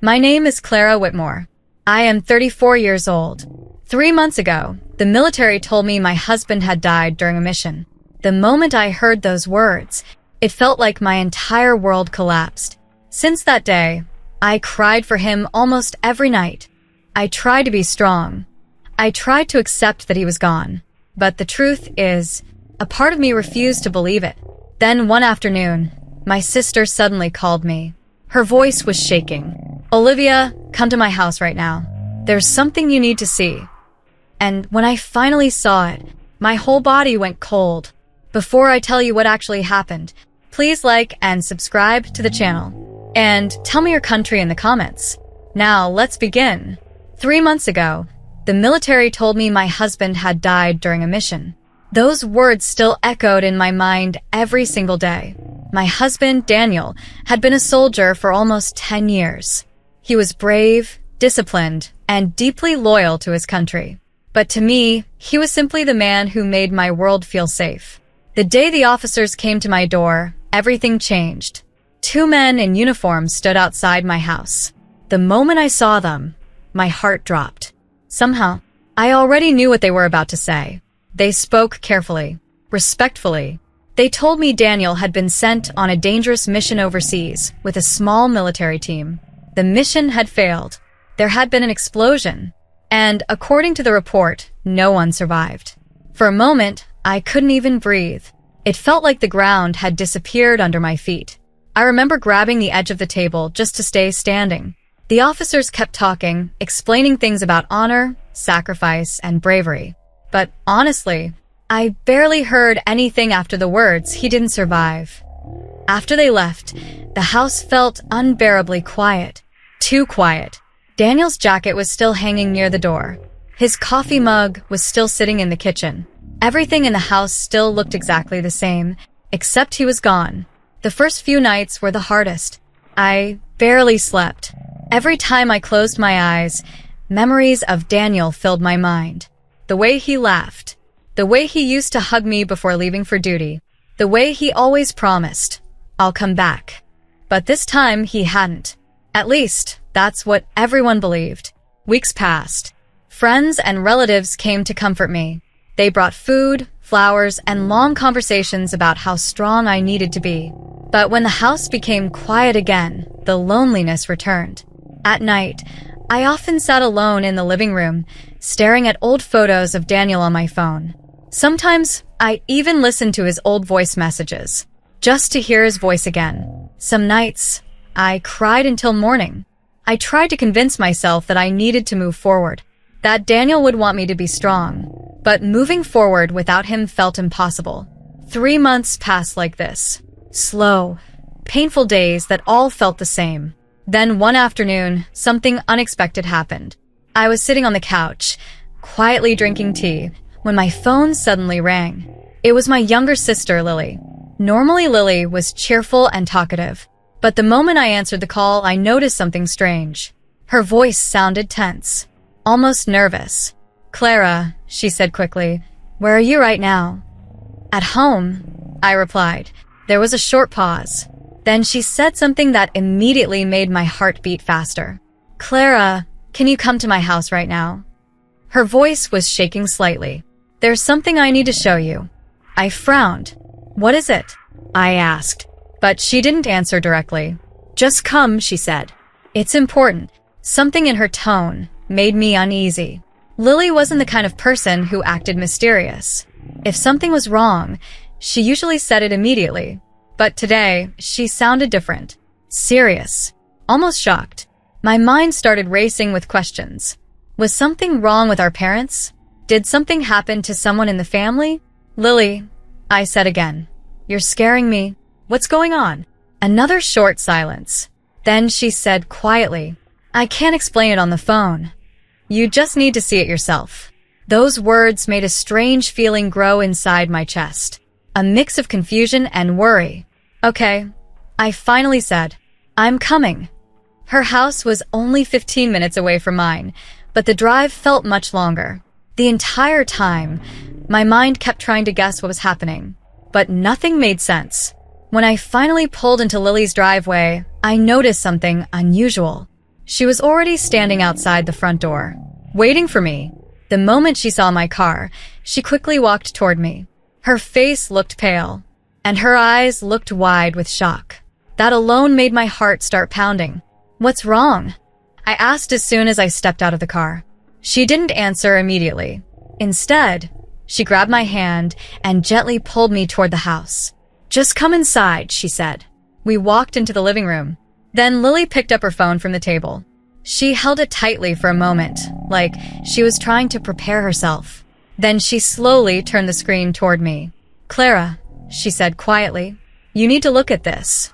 My name is Clara Whitmore. I am 34 years old. 3 months ago, the military told me my husband had died during a mission. The moment I heard those words, it felt like my entire world collapsed. Since that day, I cried for him almost every night. I tried to be strong. I tried to accept that he was gone. But the truth is, a part of me refused to believe it. Then one afternoon, my sister suddenly called me. Her voice was shaking. "Olivia, come to my house right now. There's something you need to see." And when I finally saw it, my whole body went cold. Before I tell you what actually happened, please like and subscribe to the channel. And tell me your country in the comments. Now, let's begin. 3 months ago, the military told me my husband had died during a mission. Those words still echoed in my mind every single day. My husband, Daniel, had been a soldier for almost 10 years. He was brave, disciplined, and deeply loyal to his country. But to me, he was simply the man who made my world feel safe. The day the officers came to my door, everything changed. 2 men in uniform stood outside my house. The moment I saw them, my heart dropped. Somehow, I already knew what they were about to say. They spoke carefully, respectfully. They told me Daniel had been sent on a dangerous mission overseas with a small military team. The mission had failed. There had been an explosion. And according to the report, no one survived. For a moment, I couldn't even breathe. It felt like the ground had disappeared under my feet. I remember grabbing the edge of the table just to stay standing. The officers kept talking, explaining things about honor, sacrifice, and bravery. But honestly, I barely heard anything after the words, "He didn't survive." After they left, the house felt unbearably quiet. Too quiet. Daniel's jacket was still hanging near the door. His coffee mug was still sitting in the kitchen. Everything in the house still looked exactly the same, except he was gone. The first few nights were the hardest. I barely slept. Every time I closed my eyes, memories of Daniel filled my mind. The way he laughed. The way he used to hug me before leaving for duty. The way he always promised, "I'll come back." But this time he hadn't. At least, that's what everyone believed. Weeks passed. Friends and relatives came to comfort me. They brought food, flowers, and long conversations about how strong I needed to be. But when the house became quiet again, the loneliness returned. At night, I often sat alone in the living room, staring at old photos of Daniel on my phone. Sometimes, I even listened to his old voice messages, just to hear his voice again. Some nights, I cried until morning. I tried to convince myself that I needed to move forward, that Daniel would want me to be strong. But moving forward without him felt impossible. 3 months passed like this. Slow, painful days that all felt the same. Then one afternoon, something unexpected happened. I was sitting on the couch, quietly drinking tea, when my phone suddenly rang. It was my younger sister, Lily. Normally, Lily was cheerful and talkative. But the moment I answered the call, I noticed something strange. Her voice sounded tense, almost nervous. "Clara," she said quickly, "where are you right now?" "At home," I replied. There was a short pause. Then she said something that immediately made my heart beat faster. "Clara, can you come to my house right now?" Her voice was shaking slightly. "There's something I need to show you." I frowned. "What is it?" I asked. But she didn't answer directly. "Just come," she said. "It's important." Something in her tone made me uneasy. Lily wasn't the kind of person who acted mysterious. If something was wrong, she usually said it immediately. But today, she sounded different. Serious. Almost shocked. My mind started racing with questions. Was something wrong with our parents? Did something happen to someone in the family? "Lily," I said again. "You're scaring me. What's going on?" Another short silence. Then she said quietly, "I can't explain it on the phone. You just need to see it yourself." Those words made a strange feeling grow inside my chest. A mix of confusion and worry. "Okay," I finally said. "I'm coming." Her house was only 15 minutes away from mine, but the drive felt much longer. The entire time, my mind kept trying to guess what was happening, but nothing made sense. When I finally pulled into Lily's driveway, I noticed something unusual. She was already standing outside the front door, waiting for me. The moment she saw my car, she quickly walked toward me. Her face looked pale, and her eyes looked wide with shock. That alone made my heart start pounding. "What's wrong?" I asked as soon as I stepped out of the car. She didn't answer immediately. Instead, she grabbed my hand and gently pulled me toward the house. "Just come inside," she said. We walked into the living room. Then Lily picked up her phone from the table. She held it tightly for a moment, like she was trying to prepare herself. Then she slowly turned the screen toward me. "Clara," she said quietly, "you need to look at this."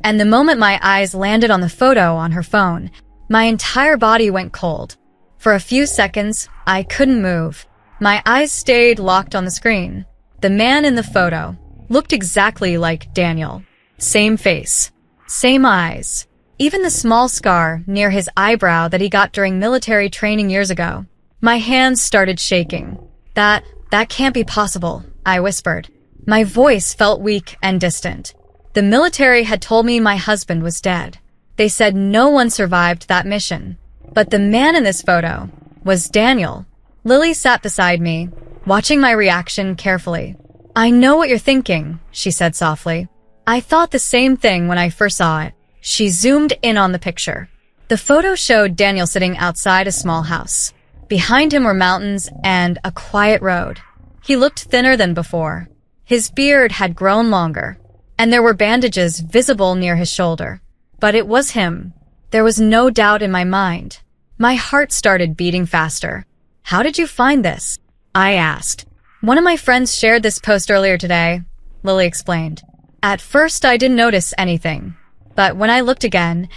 And the moment my eyes landed on the photo on her phone, my entire body went cold. For a few seconds, I couldn't move. My eyes stayed locked on the screen. The man in the photo looked exactly like Daniel. Same face, same eyes, even the small scar near his eyebrow that he got during military training years ago. My hands started shaking. That can't be possible," I whispered. My voice felt weak and distant. The military had told me my husband was dead. They said no one survived that mission. But the man in this photo was Daniel. Lily sat beside me, watching my reaction carefully. "I know what you're thinking," she said softly. "I thought the same thing when I first saw it." She zoomed in on the picture. The photo showed Daniel sitting outside a small house. Behind him were mountains and a quiet road. He looked thinner than before. His beard had grown longer, and there were bandages visible near his shoulder. But it was him. There was no doubt in my mind. My heart started beating faster. "How did you find this?" I asked. "One of my friends shared this post earlier today," Lily explained. "At first I didn't notice anything, but when I looked again,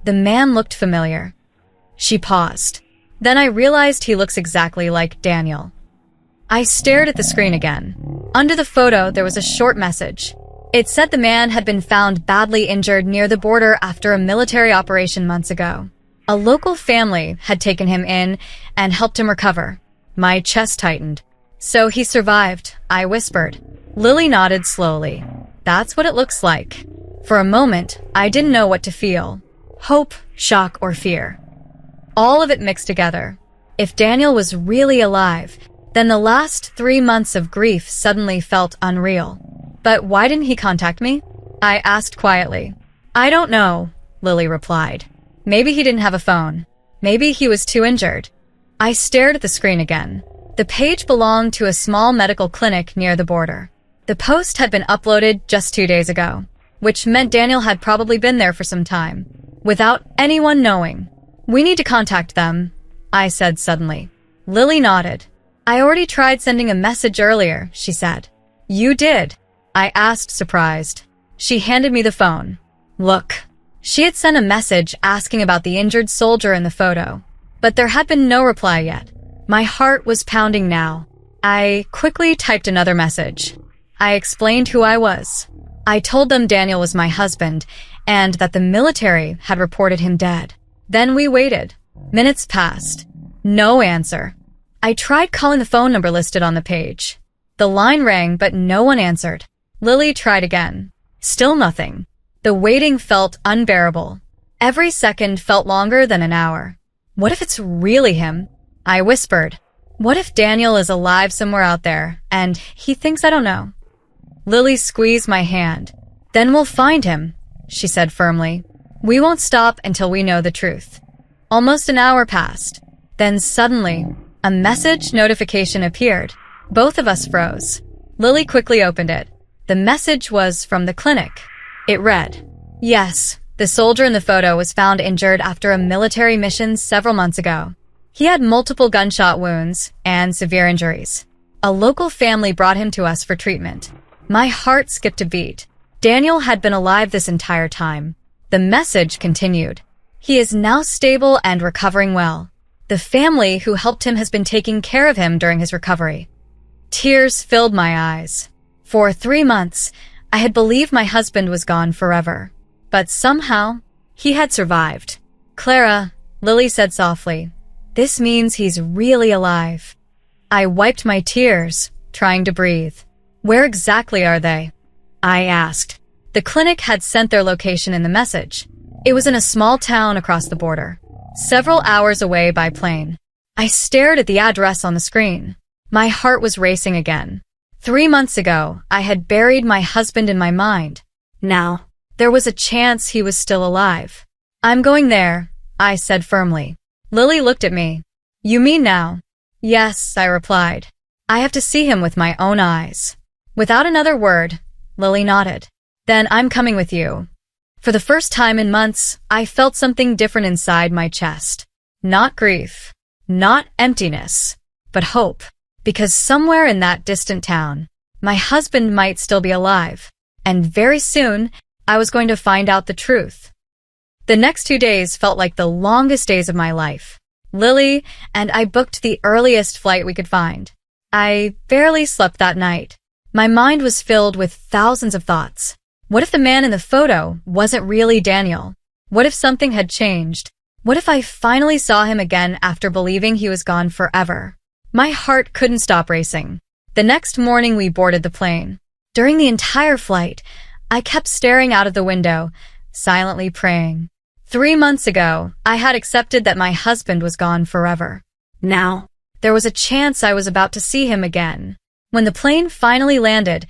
the man looked familiar." She paused. Then I realized he looks exactly like Daniel. I stared at the screen again. Under the photo, there was a short message. It said the man had been found badly injured near the border after a military operation months ago. A local family had taken him in and helped him recover. My chest tightened. "So he survived," I whispered. Lily nodded slowly. "That's what it looks like." For a moment, I didn't know what to feel. Hope, shock, or fear. All of it mixed together. If Daniel was really alive, then the last 3 months of grief suddenly felt unreal. "But why didn't he contact me?" I asked quietly. "I don't know," Lily replied. "Maybe he didn't have a phone. Maybe he was too injured." I stared at the screen again. The page belonged to a small medical clinic near the border. The post had been uploaded just 2 days ago, which meant Daniel had probably been there for some time, without anyone knowing. "We need to contact them," I said suddenly. Lily nodded. "I already tried sending a message earlier," she said. "You did?" I asked, surprised. She handed me the phone. "Look." She had sent a message asking about the injured soldier in the photo, but there had been no reply yet. My heart was pounding now. I quickly typed another message. I explained who I was. I told them Daniel was my husband and that the military had reported him dead. Then we waited. Minutes passed. No answer. I tried calling the phone number listed on the page. The line rang, but no one answered. Lily tried again. Still nothing. The waiting felt unbearable. Every second felt longer than an hour. "What if it's really him?" I whispered. "What if Daniel is alive somewhere out there, and he thinks I don't know?" Lily squeezed my hand. "Then we'll find him," she said firmly. "We won't stop until we know the truth." Almost an hour passed. Then suddenly, a message notification appeared. Both of us froze. Lily quickly opened it. The message was from the clinic. It read, "Yes, the soldier in the photo was found injured after a military mission several months ago. He had multiple gunshot wounds and severe injuries. A local family brought him to us for treatment." My heart skipped a beat. Daniel had been alive this entire time. The message continued. "He is now stable and recovering well. The family who helped him has been taking care of him during his recovery." Tears filled my eyes. For 3 months, I had believed my husband was gone forever. But somehow, he had survived. "Clara," Lily said softly, "this means he's really alive." I wiped my tears, trying to breathe. "Where exactly are they?" I asked. The clinic had sent their location in the message. It was in a small town across the border, several hours away by plane. I stared at the address on the screen. My heart was racing again. 3 months ago, I had buried my husband in my mind. Now, there was a chance he was still alive. I'm going there, I said firmly. Lily looked at me. You mean now? Yes, I replied. I have to see him with my own eyes. Without another word, Lily nodded. Then I'm coming with you. For the first time in months, I felt something different inside my chest. Not grief, not emptiness, but hope. Because somewhere in that distant town, my husband might still be alive. And very soon, I was going to find out the truth. The next 2 days felt like the longest days of my life. Lily and I booked the earliest flight we could find. I barely slept that night. My mind was filled with thousands of thoughts. What if the man in the photo wasn't really Daniel? What if something had changed? What if I finally saw him again after believing he was gone forever? My heart couldn't stop racing. The next morning we boarded the plane. During the entire flight, I kept staring out of the window, silently praying. 3 months ago, I had accepted that my husband was gone forever. Now, there was a chance I was about to see him again. When the plane finally landed,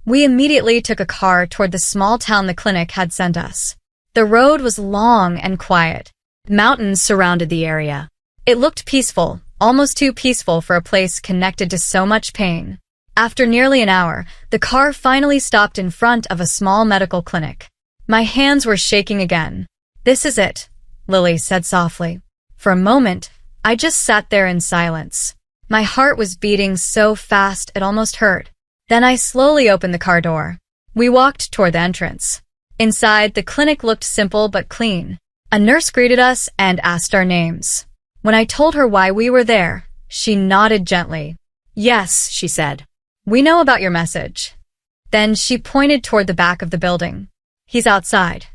we immediately took a car toward the small town the clinic had sent us. The road was long and quiet. Mountains surrounded the area. It looked peaceful, almost too peaceful for a place connected to so much pain. After nearly an hour, the car finally stopped in front of a small medical clinic. My hands were shaking again. This is it, Lily said softly. For a moment, I just sat there in silence. My heart was beating so fast it almost hurt. Then I slowly opened the car door. We walked toward the entrance. Inside, the clinic looked simple but clean. A nurse greeted us and asked our names. When I told her why we were there, she nodded gently. Yes, she said. We know about your message. Then she pointed toward the back of the building. He's outside.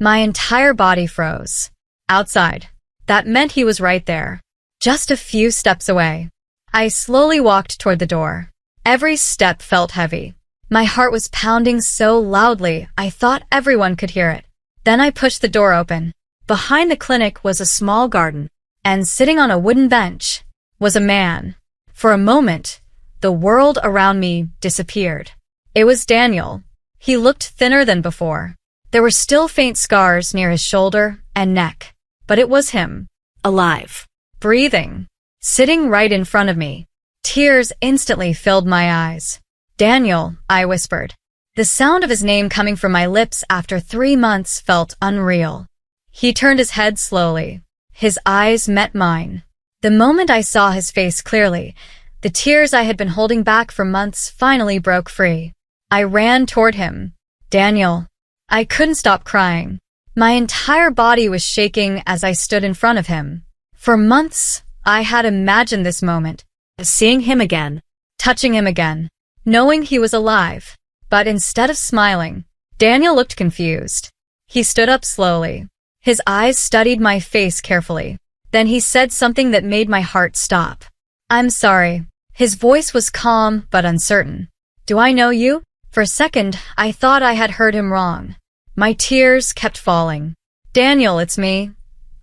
My entire body froze. Outside. That meant he was right there, just a few steps away. I slowly walked toward the door. Every step felt heavy. My heart was pounding so loudly I thought everyone could hear it. Then I pushed the door open. Behind the clinic was a small garden, and sitting on a wooden bench was a man. For a moment, the world around me disappeared. It was Daniel. He looked thinner than before. There were still faint scars near his shoulder and neck, but it was him, alive, breathing, sitting right in front of me. Tears instantly filled my eyes. Daniel, I whispered. The sound of his name coming from my lips after 3 months felt unreal. He turned his head slowly. His eyes met mine. The moment I saw his face clearly, the tears I had been holding back for months finally broke free. I ran toward him. Daniel. I couldn't stop crying. My entire body was shaking as I stood in front of him. For months, I had imagined this moment, seeing him again, touching him again, knowing he was alive. But instead of smiling, Daniel looked confused. He stood up slowly. His eyes studied my face carefully. Then he said something that made my heart stop. I'm sorry. His voice was calm but uncertain. Do I know you? For a second, I thought I had heard him wrong. My tears kept falling. Daniel, it's me,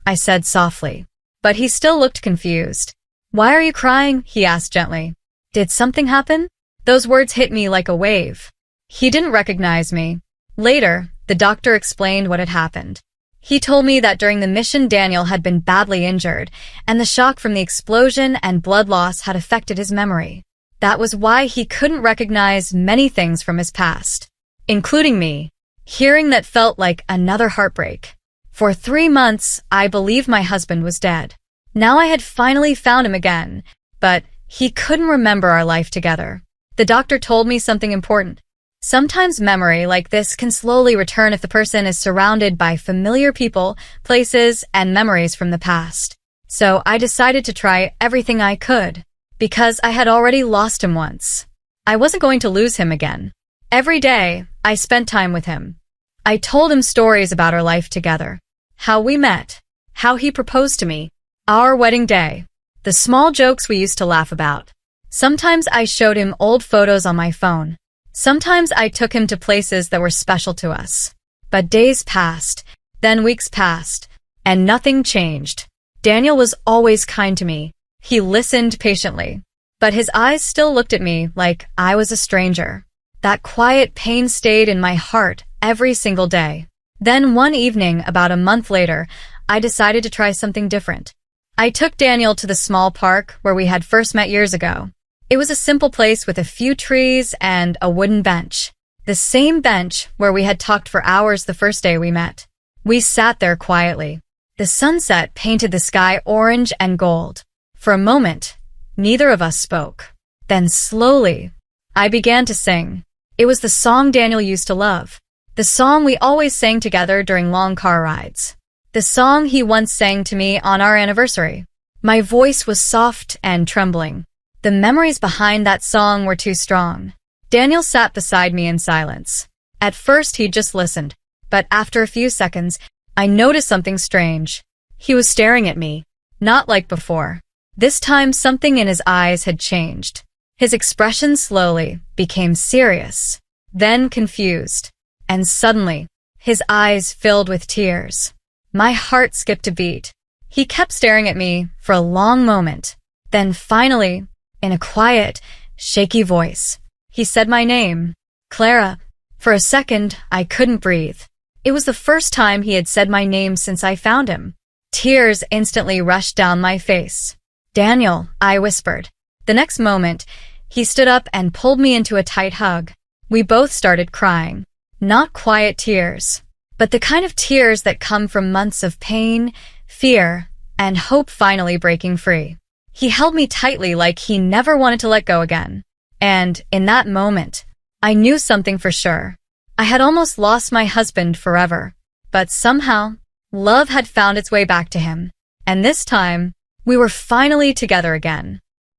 I said softly. But he still looked confused. Why are you crying? He asked gently. Did something happen? Those words hit me like a wave. He didn't recognize me. Later, the doctor explained what had happened. He told me that during the mission Daniel had been badly injured, and the shock from the explosion and blood loss had affected his memory. That was why he couldn't recognize many things from his past, including me. Hearing that felt like another heartbreak. For 3 months, I believed my husband was dead. Now I had finally found him again, but he couldn't remember our life together. The doctor told me something important. Sometimes memory like this can slowly return if the person is surrounded by familiar people, places, and memories from the past. So I decided to try everything I could, because I had already lost him once. I wasn't going to lose him again. Every day, I spent time with him. I told him stories about our life together, how we met, how he proposed to me, our wedding day, the small jokes we used to laugh about. Sometimes I showed him old photos on my phone. Sometimes I took him to places that were special to us. But days passed, Then weeks passed, and nothing changed. Daniel was always kind to me. He listened patiently, but his eyes still looked at me like I was a stranger. That quiet pain stayed in my heart every single day. Then one evening, about a month later, I decided to try something different. I took Daniel to the small park where we had first met years ago. It was a simple place with a few trees and a wooden bench. The same bench where we had talked for hours the first day we met. We sat there quietly. The sunset painted the sky orange and gold. For a moment, neither of us spoke. Then slowly, I began to sing. It was the song Daniel used to love. The song we always sang together during long car rides. The song he once sang to me on our anniversary. My voice was soft and trembling. The memories behind that song were too strong. Daniel sat beside me in silence. At first, he just listened, but after a few seconds, I noticed something strange. He was staring at me, not like before. This time, something in his eyes had changed. His expression slowly became serious, then confused, and suddenly, his eyes filled with tears. My heart skipped a beat. He kept staring at me for a long moment. Then finally, in a quiet, shaky voice, he said my name, Clara. For a second, I couldn't breathe. It was the first time he had said my name since I found him. Tears instantly rushed down my face. Daniel, I whispered. The next moment, he stood up and pulled me into a tight hug. We both started crying. Not quiet tears, but the kind of tears that come from months of pain, fear, and hope finally breaking free. He held me tightly like he never wanted to let go again. And in that moment, I knew something for sure. I had almost lost my husband forever, but somehow, love had found its way back to him. And this time, we were finally together again.